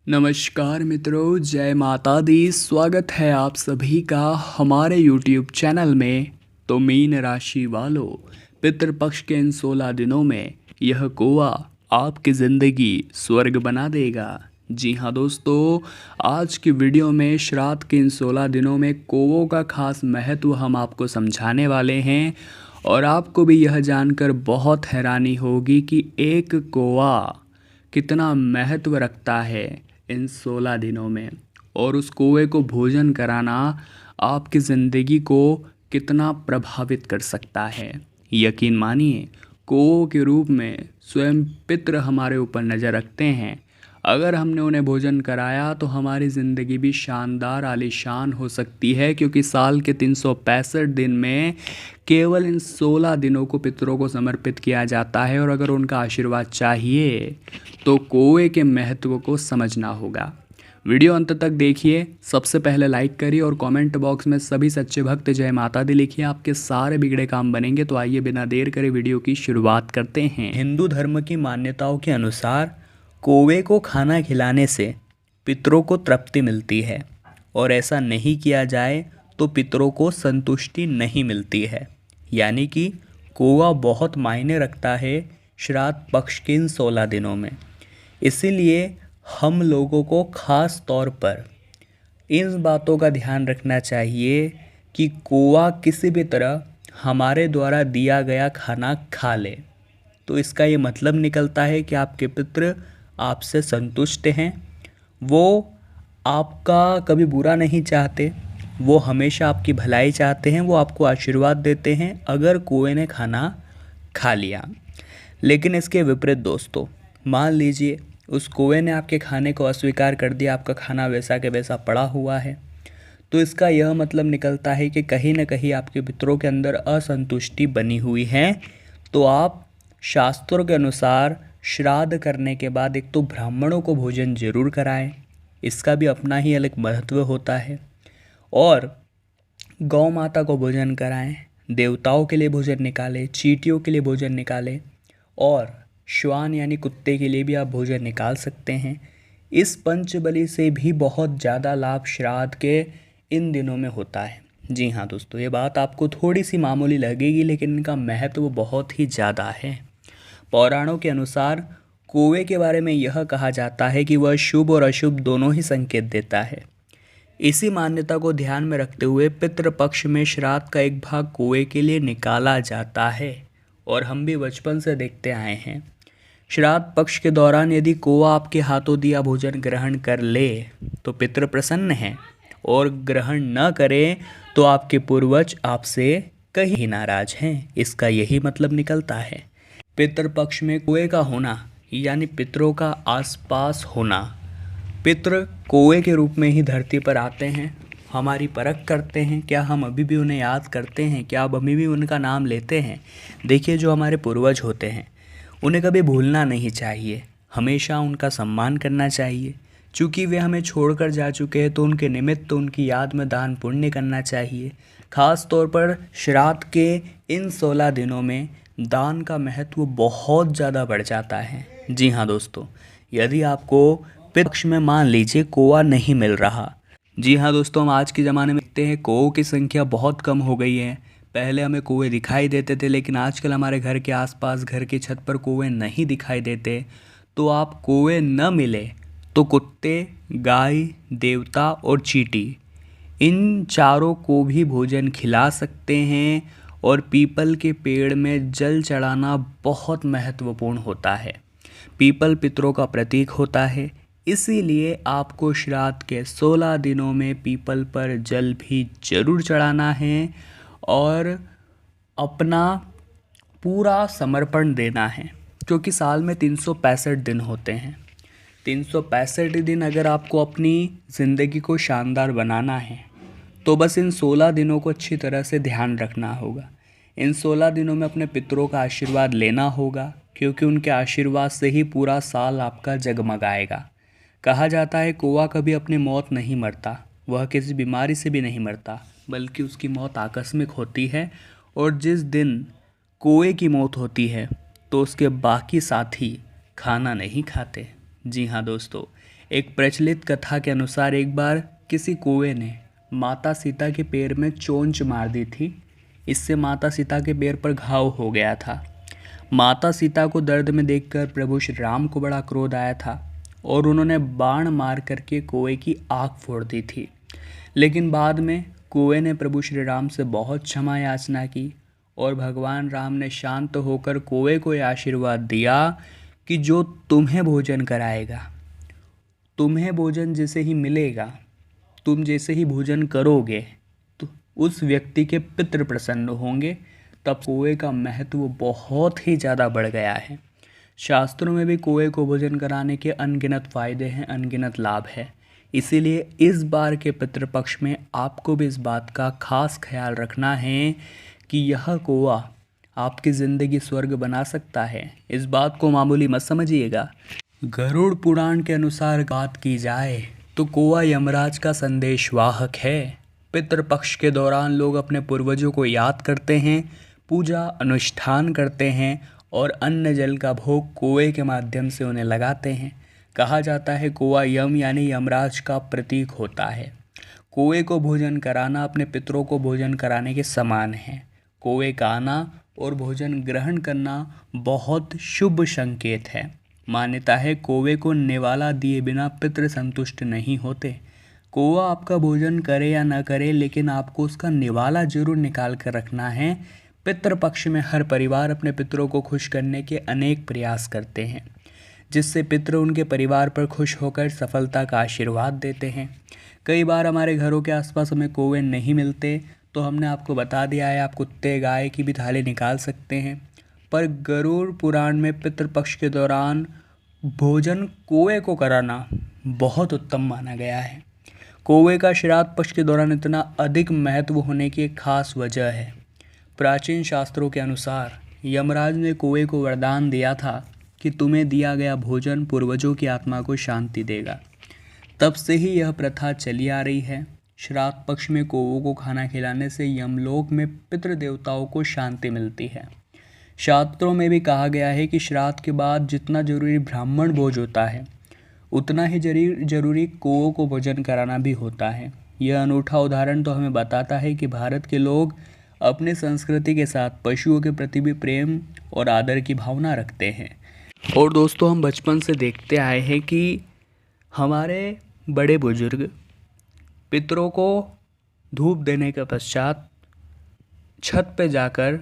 नमस्कार मित्रों, जय माता दी। स्वागत है आप सभी का हमारे YouTube चैनल में। तो मीन राशि वालों, पितृपक्ष के इन 16 दिनों में यह कौवा आपकी ज़िंदगी स्वर्ग बना देगा। जी हाँ दोस्तों, आज की वीडियो में श्राद्ध के इन 16 दिनों में कौवों का खास महत्व हम आपको समझाने वाले हैं। और आपको भी यह जानकर बहुत हैरानी होगी कि एक कौवा कितना महत्व रखता है इन 16 दिनों में, और उस कौवे को भोजन कराना आपकी ज़िंदगी को कितना प्रभावित कर सकता है। यकीन मानिए, कौवों के रूप में स्वयं पितृ हमारे ऊपर नज़र रखते हैं। अगर हमने उन्हें भोजन कराया तो हमारी ज़िंदगी भी शानदार आलीशान हो सकती है, क्योंकि साल के 365 दिन में केवल इन 16 दिनों को पितरों को समर्पित किया जाता है। और अगर उनका आशीर्वाद चाहिए तो कौवे के महत्व को समझना होगा। वीडियो अंत तक देखिए। सबसे पहले लाइक करिए और कमेंट बॉक्स में सभी सच्चे भक्त जय माता दी लिखिए। आपके सारे बिगड़े काम बनेंगे। तो आइए बिना देर करे वीडियो की शुरुआत करते हैं। हिंदू धर्म की मान्यताओं के अनुसार कौवे को खाना खिलाने से पितरों को तृप्ति मिलती है, और ऐसा नहीं किया जाए तो पितरों को संतुष्टि नहीं मिलती है। यानी कि कौवा बहुत मायने रखता है श्राद्ध पक्ष के इन 16 दिनों में। इसीलिए हम लोगों को खास तौर पर इन बातों का ध्यान रखना चाहिए कि कौवा किसी भी तरह हमारे द्वारा दिया गया खाना खा ले। तो इसका ये मतलब निकलता है कि आपके पितृ आपसे संतुष्ट हैं, वो आपका कभी बुरा नहीं चाहते, वो हमेशा आपकी भलाई चाहते हैं, वो आपको आशीर्वाद देते हैं अगर कौवे ने खाना खा लिया। लेकिन इसके विपरीत दोस्तों, मान लीजिए उस कौवे ने आपके खाने को अस्वीकार कर दिया, आपका खाना वैसा के वैसा पड़ा हुआ है, तो इसका यह मतलब निकलता है कि कहीं ना कहीं आपके पितरों के अंदर असंतुष्टि बनी हुई है। तो आप शास्त्रों के अनुसार श्राद्ध करने के बाद एक तो ब्राह्मणों को भोजन जरूर कराएं, इसका भी अपना ही अलग महत्व होता है। और गौ माता को भोजन कराएं, देवताओं के लिए भोजन निकालें, चींटियों के लिए भोजन निकालें, और श्वान यानी कुत्ते के लिए भी आप भोजन निकाल सकते हैं। इस पंचबली से भी बहुत ज़्यादा लाभ श्राद्ध के इन दिनों में होता है। जी हाँ दोस्तों, ये बात आपको थोड़ी सी मामूली लगेगी, लेकिन इनका महत्व बहुत ही ज़्यादा है। पौराणों के अनुसार कौवे के बारे में यह कहा जाता है कि वह शुभ और अशुभ दोनों ही संकेत देता है। इसी मान्यता को ध्यान में रखते हुए पितृपक्ष में श्राद्ध का एक भाग कौवे के लिए निकाला जाता है, और हम भी बचपन से देखते आए हैं। श्राद्ध पक्ष के दौरान यदि कौवा आपके हाथों दिया भोजन ग्रहण कर ले तो पितृ प्रसन्न हैं, और ग्रहण न करें तो आपके पूर्वज आपसे कहीं नाराज हैं। इसका यही मतलब निकलता है। पितृपक्ष में कौवे का होना यानी पितरों का आसपास होना। पितृ कौवे के रूप में ही धरती पर आते हैं, हमारी परख करते हैं। क्या हम अभी भी उन्हें याद करते हैं? क्या अब अभी भी उनका नाम लेते हैं? देखिए, जो हमारे पूर्वज होते हैं उन्हें कभी भूलना नहीं चाहिए, हमेशा उनका सम्मान करना चाहिए। चूँकि वे हमें छोड़कर जा चुके हैं तो उनके निमित्त तो उनकी याद में दान पुण्य करना चाहिए। खास तौर पर श्राद्ध के इन 16 दिनों में दान का महत्व बहुत ज़्यादा बढ़ जाता है। जी हाँ दोस्तों, यदि आपको पक्ष में मान लीजिए कौवा नहीं मिल रहा। जी हाँ दोस्तों, हम आज के ज़माने में देखते हैं कौवों की संख्या बहुत कम हो गई है। पहले हमें कौवे दिखाई देते थे, लेकिन आजकल हमारे घर के आसपास, घर की छत पर कौवे नहीं दिखाई देते। तो आप कौवे न मिले तो कुत्ते, गाय, देवता और चींटी, इन चारों को भी भोजन खिला सकते हैं। और पीपल के पेड़ में जल चढ़ाना बहुत महत्वपूर्ण होता है। पीपल पितरों का प्रतीक होता है, इसीलिए आपको श्राद्ध के 16 दिनों में पीपल पर जल भी जरूर चढ़ाना है और अपना पूरा समर्पण देना है। क्योंकि साल में 365 दिन होते हैं। 365 दिन अगर आपको अपनी ज़िंदगी को शानदार बनाना है तो बस इन 16 दिनों को अच्छी तरह से ध्यान रखना होगा। इन 16 दिनों में अपने पितरों का आशीर्वाद लेना होगा, क्योंकि उनके आशीर्वाद से ही पूरा साल आपका जगमगाएगा। कहा जाता है कौवा कभी अपनी मौत नहीं मरता, वह किसी बीमारी से भी नहीं मरता, बल्कि उसकी मौत आकस्मिक होती है। और जिस दिन कौवे की मौत होती है तो उसके बाकी साथी खाना नहीं खाते। जी हाँ दोस्तों, एक प्रचलित कथा के अनुसार एक बार किसी कौवे ने माता सीता के पैर में चोंच मार दी थी। इससे माता सीता के पैर पर घाव हो गया था। माता सीता को दर्द में देखकर प्रभु श्री राम को बड़ा क्रोध आया था और उन्होंने बाण मार करके कौवे की आँख फोड़ दी थी। लेकिन बाद में कौवे ने प्रभु श्री राम से बहुत क्षमा याचना की और भगवान राम ने शांत होकर कौवे को यह आशीर्वाद दिया कि जो तुम्हें भोजन कराएगा, तुम्हें भोजन जैसे ही मिलेगा, तुम जैसे ही भोजन करोगे तो उस व्यक्ति के पितृ प्रसन्न होंगे। तब कौवे का महत्व बहुत ही ज़्यादा बढ़ गया है। शास्त्रों में भी कौवे को भोजन कराने के अनगिनत फ़ायदे हैं, अनगिनत लाभ है। इसीलिए इस बार के पितृपक्ष में आपको भी इस बात का खास ख्याल रखना है कि यह कौवा आपकी ज़िंदगी स्वर्ग बना सकता है। इस बात को मामूली मत समझिएगा। गरुड़ पुराण के अनुसार बात की जाए तो कौवा यमराज का संदेशवाहक है। पितृपक्ष के दौरान लोग अपने पूर्वजों को याद करते हैं, पूजा अनुष्ठान करते हैं और अन्न जल का भोग कौवे के माध्यम से उन्हें लगाते हैं। कहा जाता है कौवा यम यानी यमराज का प्रतीक होता है। कौवे को भोजन कराना अपने पितरों को भोजन कराने के समान है। कौवे का आना और भोजन ग्रहण करना बहुत शुभ संकेत है। मान्यता है कौवे को निवाला दिए बिना पितृ संतुष्ट नहीं होते। कौवा आपका भोजन करे या न करे, लेकिन आपको उसका निवाला जरूर निकाल कर रखना है। पितृपक्ष में हर परिवार अपने पितरों को खुश करने के अनेक प्रयास करते हैं, जिससे पितर उनके परिवार पर खुश होकर सफलता का आशीर्वाद देते हैं। कई बार हमारे घरों के आसपास हमें कौवे नहीं मिलते तो हमने आपको बता दिया है, आप कुत्ते गाय की भी थाली निकाल सकते हैं। पर गरुड़ पुराण में पितृपक्ष के दौरान भोजन कौवे को कराना बहुत उत्तम माना गया है। कौवे का श्राद्ध पक्ष के दौरान इतना अधिक महत्व होने की एक खास वजह है। प्राचीन शास्त्रों के अनुसार यमराज ने कौवे को वरदान दिया था कि तुम्हें दिया गया भोजन पूर्वजों की आत्मा को शांति देगा। तब से ही यह प्रथा चली आ रही है। श्राद्ध पक्ष में कौवों को खाना खिलाने से यमलोक में पितृदेवताओं को शांति मिलती है। शास्त्रों में भी कहा गया है कि श्राद्ध के बाद जितना जरूरी ब्राह्मण भोज होता है, उतना ही जरूरी कौवों को भोजन कराना भी होता है। यह अनूठा उदाहरण तो हमें बताता है कि भारत के लोग अपने संस्कृति के साथ पशुओं के प्रति भी प्रेम और आदर की भावना रखते हैं। और दोस्तों, हम बचपन से देखते आए हैं कि हमारे बड़े बुजुर्ग पितरों को धूप देने के पश्चात छत पे जाकर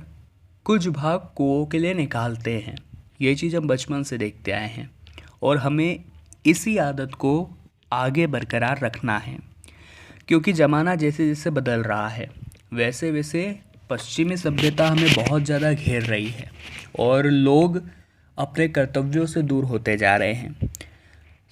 कुछ भाग कौवों के लिए निकालते हैं। ये चीज़ हम बचपन से देखते आए हैं और हमें इसी आदत को आगे बरकरार रखना है, क्योंकि ज़माना जैसे जैसे बदल रहा है वैसे वैसे पश्चिमी सभ्यता हमें बहुत ज़्यादा घेर रही है और लोग अपने कर्तव्यों से दूर होते जा रहे हैं।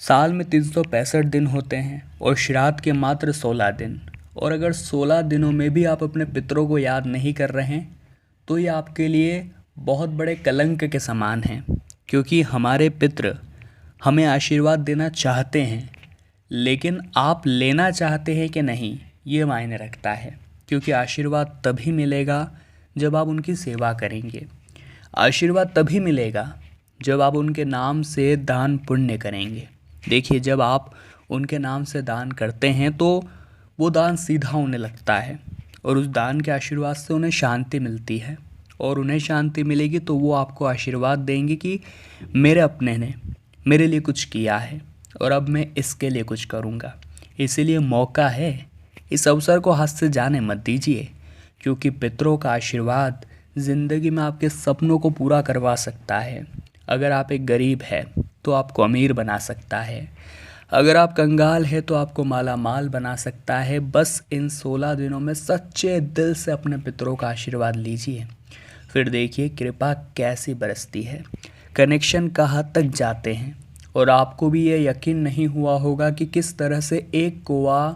साल में 365 दिन होते हैं और श्राद्ध के मात्र 16 दिन, और अगर 16 दिनों में भी आप अपने पितरों को याद नहीं कर रहे हैं तो ये आपके लिए बहुत बड़े कलंक के समान हैं, क्योंकि हमारे पितृ हमें आशीर्वाद देना चाहते हैं, लेकिन आप लेना चाहते हैं कि नहीं ये मायने रखता है। क्योंकि आशीर्वाद तभी मिलेगा जब आप उनकी सेवा करेंगे। आशीर्वाद तभी मिलेगा जब आप उनके नाम से दान पुण्य करेंगे। देखिए, जब आप उनके नाम से दान करते हैं तो वो दान सीधा उन्हें लगता है और उस दान के आशीर्वाद से उन्हें शांति मिलती है, और उन्हें शांति मिलेगी तो वो आपको आशीर्वाद देंगे कि मेरे अपने ने मेरे लिए कुछ किया है और अब मैं इसके लिए कुछ करूँगा। इसीलिए मौका है, इस अवसर को हाथ से जाने मत दीजिए, क्योंकि पितरों का आशीर्वाद ज़िंदगी में आपके सपनों को पूरा करवा सकता है। अगर आप एक गरीब हैं तो आपको अमीर बना सकता है, अगर आप कंगाल हैं तो आपको माला माल बना सकता है। बस इन 16 दिनों में सच्चे दिल से अपने पितरों का आशीर्वाद लीजिए, फिर देखिए कृपा कैसी बरसती है, कनेक्शन कहाँ तक जाते हैं। और आपको भी ये यकीन नहीं हुआ होगा कि किस तरह से एक कौवा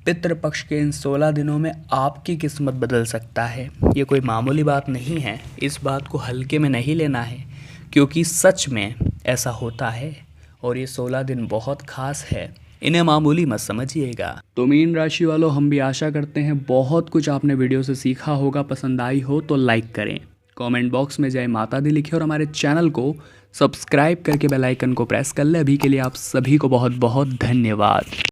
पितृपक्ष के इन 16 दिनों में आपकी किस्मत बदल सकता है। ये कोई मामूली बात नहीं है, इस बात को हल्के में नहीं लेना है, क्योंकि सच में ऐसा होता है और ये 16 दिन बहुत खास है, इन्हें मामूली मत समझिएगा। तो मीन राशि वालों, हम भी आशा करते हैं बहुत कुछ आपने वीडियो से सीखा होगा। पसंद आई हो तो लाइक करें, कमेंट बॉक्स में जय माता दी लिखें और हमारे चैनल को सब्सक्राइब करके बेल आइकन को प्रेस कर ले। अभी के लिए आप सभी को बहुत बहुत धन्यवाद।